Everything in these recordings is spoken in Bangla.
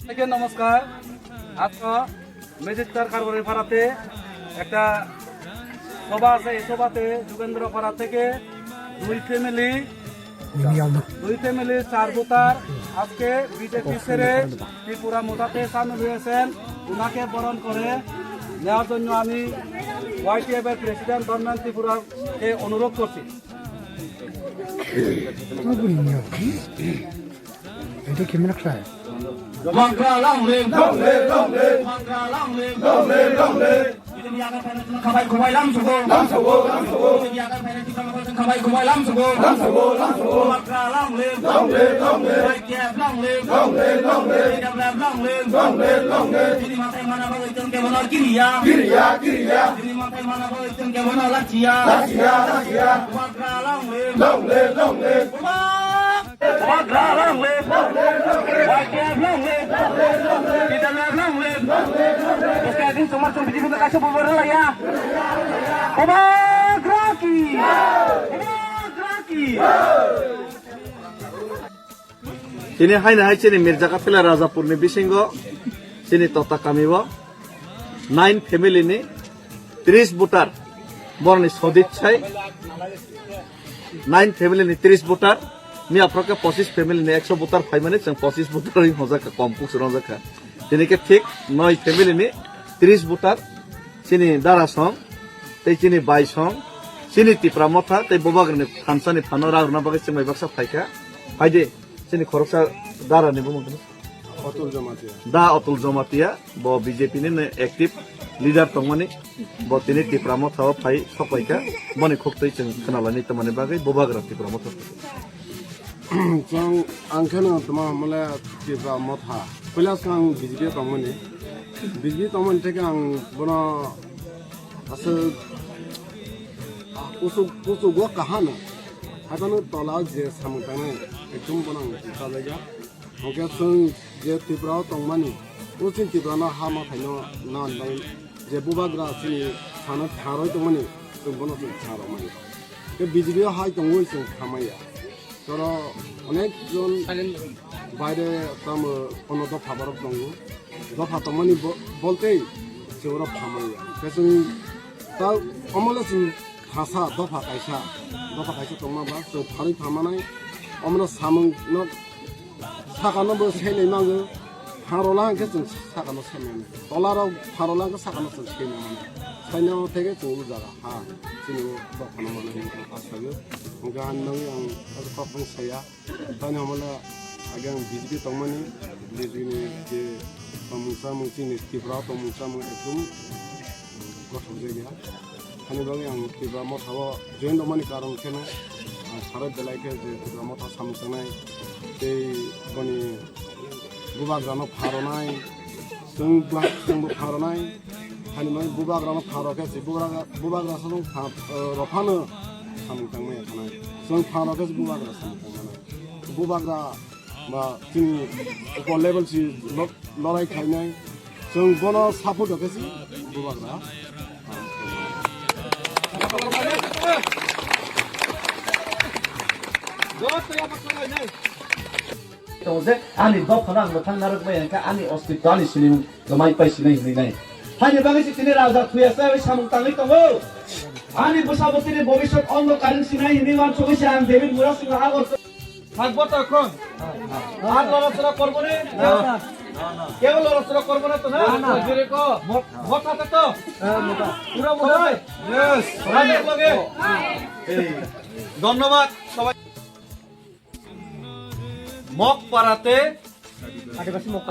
থেকে নমস্কার। আজকে মেজিস্টার কারবারের পাড়াতে একটা সভা আছে। এই সভাতে যোগেন্দ্র পাড়া থেকে দুই ফ্যামিলি 4 ভোটার আজকে বিজেপি ছেড়ে ত্রিপুরা মোটাতে সামিল হয়েছেন। ওনাকে বরণ করে নেওয়ার জন্য আমি YTF এর প্রেসিডেন্ট গভর্নমেন্ট ত্রিপুরাকে অনুরোধ করছি। এটা কেমন খায় খাবাই খুবাই লাম সুগো লাম সুগো লাম সুগো ইয়াগার ফাইনে টিকা মতন খাবাই খুবাই লাম সুগো লাম সুগো লাম সুগো মাকরা লাম লে ক্যাপ লাম লে ডাবলা লাম লে যদি মাথায় মানা বইতেন কেমন কিরিয়া যদি মাথায় মানা বইতেন কেমন লাচিয়া মাকরা লাম লে মাকরা লাম লে ক্যাপ লাম লে ডাবলা লাম লে उसके दिन तुम्हारे तुम बिजली का कैसे बोल रहा है Sini haina hai sini Mirza Kapila Rajapur ni bisingo sini tota kamibo 9 family ni 30 voter borni sodit chai 9 family ni 30 voter ni aproke 25 family ni 100 voter phai mane chang 25 voter ri hoja ka kompus ronja ka sini ke ঠিক 9 family ni 30 voter sini dara song tei sini bai song sini tipra motha tei bobagrani khansani phanora runa bagai semai baksa phaika haide sini khoroksa dara ni bomo da Atul Jamatia bo BJP ni active leader tongmani bo tini tipra motha phai sopaika boni khoktei cheng khanalani tamani bagai bobagra tipra motha Jang angkana tama mala tipra motha pula sang BJP tongmani BJP tongmani teke ang bona asal usuk gua kahana hatano tola je samutane ekdum bona kalega oke sang je tipra tongmani usin tipra na hama thaino na nai je bubagra sini thana tharoi tongmani tung bona tharo mani ke BJP hai tongoi sing khamaya toro অনেকজন বাইরে তাম কোনো দফা বরফ দङ দফা তমানি বলতেই যে ওরা ফামাইয়া কেসং তা অমলে जों ভাষা দফা কাইসা তমাবা जों ফারি ফামানাय অমলে সামং ন সাকানবো সেলে নাঙ্গো ফারলা কে जों সাকানো সেলে ডলারাव ফারলা কে সাকানো সেলে মানে সাইনাव থেকে जों জায়গা হা जों দফানো মানে Assago Mungkin yang aku kapung saya, tanya malah agak BJP tongmani, BJP ni je pemusa mungkin Tipra pemusa mungkin kotor jadi. Hanya bagi yang Tipra mau tahu join tongmani karang kena, syarat belai ke Tipra mau tahu sama senai, di koni bubak rano paronai, sung paronai, hanya bagi bubak rano paro ke si bubak rano ropana. Samutang maya kanai, soal fana kes bubagra samutang mana, bubagra ba sini upper level si lorai khainai, soal bono support kesi bubagra. Tose ani dok khanang lo thang narak bayan ka ani hospital silim gamai pai sinai hinai. Hani bagai sini raja thuya sa samutang ni tongo. আমি বসাবতীর ভবিষ্যৎ অন্ধকালীন সিনাই নির্মাণ চলেছে আমি দেবীর মুরা সিংহ আগর থাকবো তখন আর লড়াচড়া করবো না কেউ লড়াচড়া করবো না তো না মোটাতে তো পুরো মোটাই ধন্যবাদ সবাই। মগপাড়াতে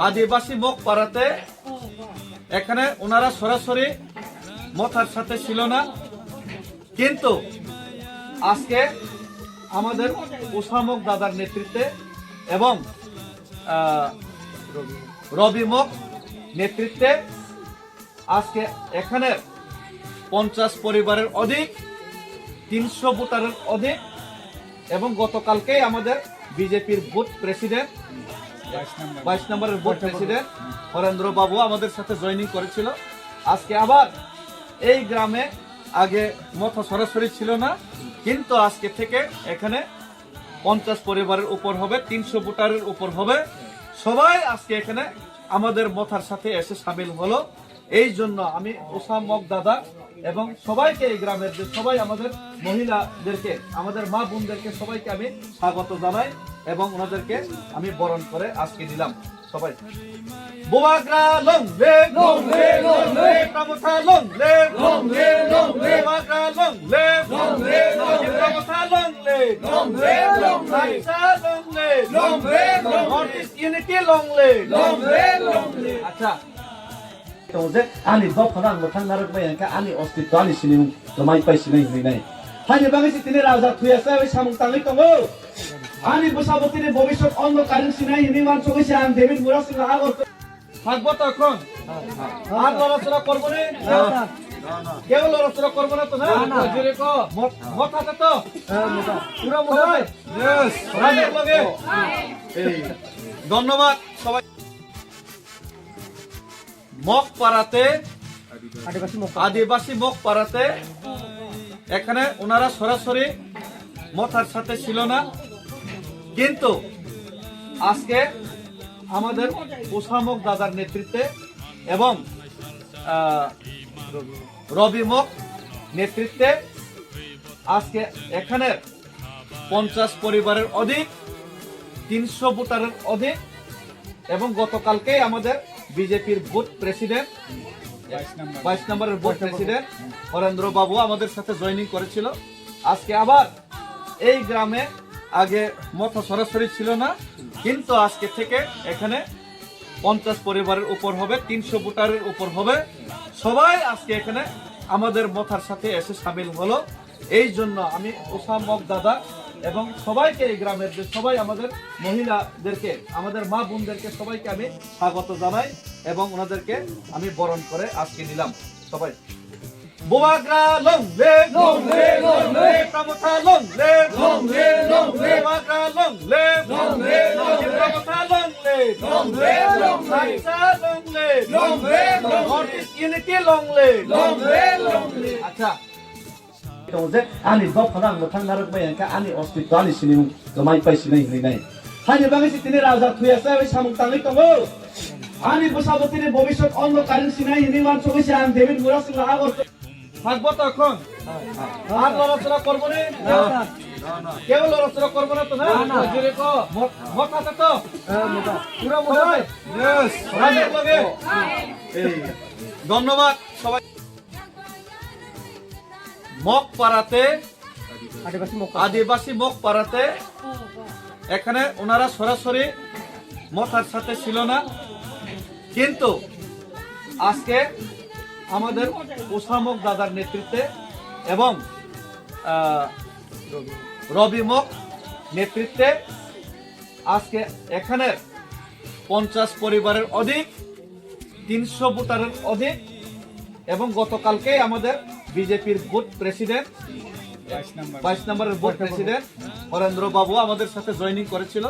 আদিবাসী মগপাড়াতে এখানে ওনারা সরাসরি মথার সাথে ছিল না, কিন্তু আজকে আমাদের ওসামক দাদার নেতৃত্বে এবং রবিমক নেতৃত্বে আজকে এখানে 50 পরিবারের অধিক 300 ভোটারের অধিক এবং গতকালকেই আমাদের বিজেপির বুথ প্রেসিডেন্ট 22 নম্বরের বুথ প্রেসিডেন্ট হরেন্দ্র বাবু আমাদের সাথে জয়েনিং করেছিল। আজকে আবার এই গ্রামে আগে মথা সরাসরি ছিল না, কিন্তু আজকে থেকে এখানে 50 পরিবারের উপর হবে, 300 ভোটারের উপর হবে। সবাই আজকে এখানে আমাদের মথার সাথে এসে সামিল হলো। এই জন্য আমি ওসামক দাদা এবং সবাইকে, এই গ্রামের যে সবাই আমাদের মহিলাদেরকে, আমাদের মা বোনদেরকে সবাইকে আমি স্বাগত জানাই এবং ওনাদেরকে আমি বরণ করে আজকে দিলাম। সবাই বুবাগ্রা লংলে লংলে লংলে Pramatha লংলে লংলে লংলে বুবাগ্রা লংলে লংলে লংলে Pramatha লংলে লংলে লংলে সাইসা লংলে লংলে north east unity লংলে লংলে লংলে। আচ্ছা যে আনি দফানাং থাंनारक बायका आनि अस्तित्व आनि सिनिम जमाय पाइसिनाय हइनाय हानि बागैसि तिनि राजा थुयासा बै सामुं तांलै दङो आनि बसाबतिनि भबिष्यत अन्धकारिन सिनाय हिनि मानसकैसि आं डेभिड मुरासिं आगर থাকবো তখন আর লড়াচড়া করবো না, কেউ লড়াচড়া করবো না তো না, মথাতে তো পুরো মোটাই। ধন্যবাদ সবাই। মগ পাড়াতে, আদিবাসী মগ পাড়াতে এখানে ওনারা সরাসরি মথার সাথে ছিল না, কিন্তু আজকে আমাদের ওসামক দাদার নেতৃত্বে এবং রবি মক নেতৃত্বে আজকে এখানে 50 পরিবারের অধিক, 300 ভোটারের অধিক এবং গতকালকে আমাদের বিজেপির বুথ প্রেসিডেন্ট 22 নম্বরের বুথ প্রেসিডেন্ট হরেন্দ্র বাবু আমাদের সাথে জয়েনিং করেছিল। আজকে আবার এই গ্রামে আগে মতো সরাসরি ছিল না, কিন্তু আজকে থেকে এখানে 50 পরিবারের উপর হবে, 300 ভোটারের উপর হবে। সবাই আজকে এখানে আমাদের মথার সাথে এসে সামিল হলো। এই জন্য আমি ওসামক দাদা এবং সবাইকে, এই গ্রামের যে সবাই আমাদের মহিলাদেরকে, আমাদের মা বোনদেরকে সবাইকে আমি স্বাগত জানাই এবং ওনাদেরকে আমি বরণ করে আজকে দিলাম। সবাই বুবাগ্রা লংলে লংলে লংলে Pramatha লংলে লংলে লংলে বুবাগ্রা লংলে লংলে লংলে Pramatha লংলে লংলে লংলে সাইসা লংলে লংলে north east unity লংলে লংলে লংলে। আচ্ছা যে आनि दफानां थांनारक बायका आनि अस्तित्व आनि सिनिम जमाय पाइसिनाय हइनाय हानि बागैसि तिनि राजा थुयासा बै सामुं तांलै दङो आनि बसाबतिनि भबिष्यत अन्धकारिन सिनाय हिनि मानसकैसि आं डेभिड मुरासिं आगर থাকবো তখন আর লড়াচড়া করবো না, কেউ লড়াচড়া করবো না তো না, মথাতে তো পুরো মোটাই। ধন্যবাদ সবাই। মগ পাড়াতে, আদিবাসী মগ পাড়াতে এখানে ওনারা সরাসরি মথার সাথে ছিল না, কিন্তু আজকে আমাদের ওসামক দাদার নেতৃত্বে এবং রবি মক নেতৃত্বে আজকে এখানে 50 পরিবারের অধিক, 300 ভোটারের অধিক এবং গতকালকে আমাদের বিজেপির বুথ প্রেসিডেন্ট 22 নম্বরের বুথ প্রেসিডেন্ট হরেন্দ্র বাবু আমাদের সাথে জয়েনিং করেছিল।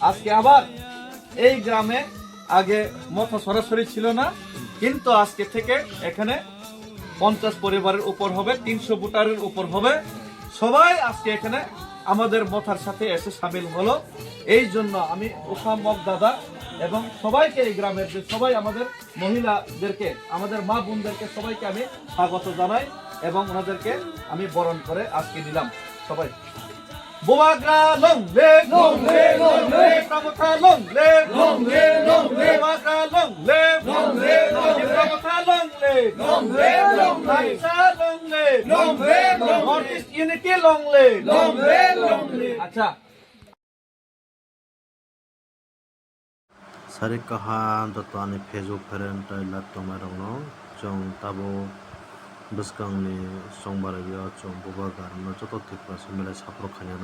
আজকে আবার এই গ্রামে আগে মতো সরাসরি ছিল না, কিন্তু আজকে থেকে এখানে 50 পরিবারের উপর হবে, 300 ভোটারের উপর হবে। সবাই আজকে এখানে আমাদের মথার সাথে এসে সামিল হলো। এই জন্য আমি ওসামক দাদা এবং সবাইকে, এই গ্রামের যে সবাই আমাদের মহিলাদেরকে, আমাদের মা বোনদেরকে সবাইকে আমি স্বাগত জানাই এবং ওনাদেরকে আমি বরণ করে আজকে দিলাম। সবাই বুবাগ্রা লংলে লংলে লংলে Pramatha লংলে লংলে লংলে বুবাগ্রা লংলে লংলে লংলে Pramatha লংলে লংলে লংলে সাইসা লংলে লংলে north east unity লংলে লংলে লংলে। আচ্ছা सारे कहान तो आने फेसबुक फेरेन टाइला टमारंगनो जों ताबो बसकांनि संबार बिया जों बुबा गारनो जतो थिकवा समेला साप्रो खाना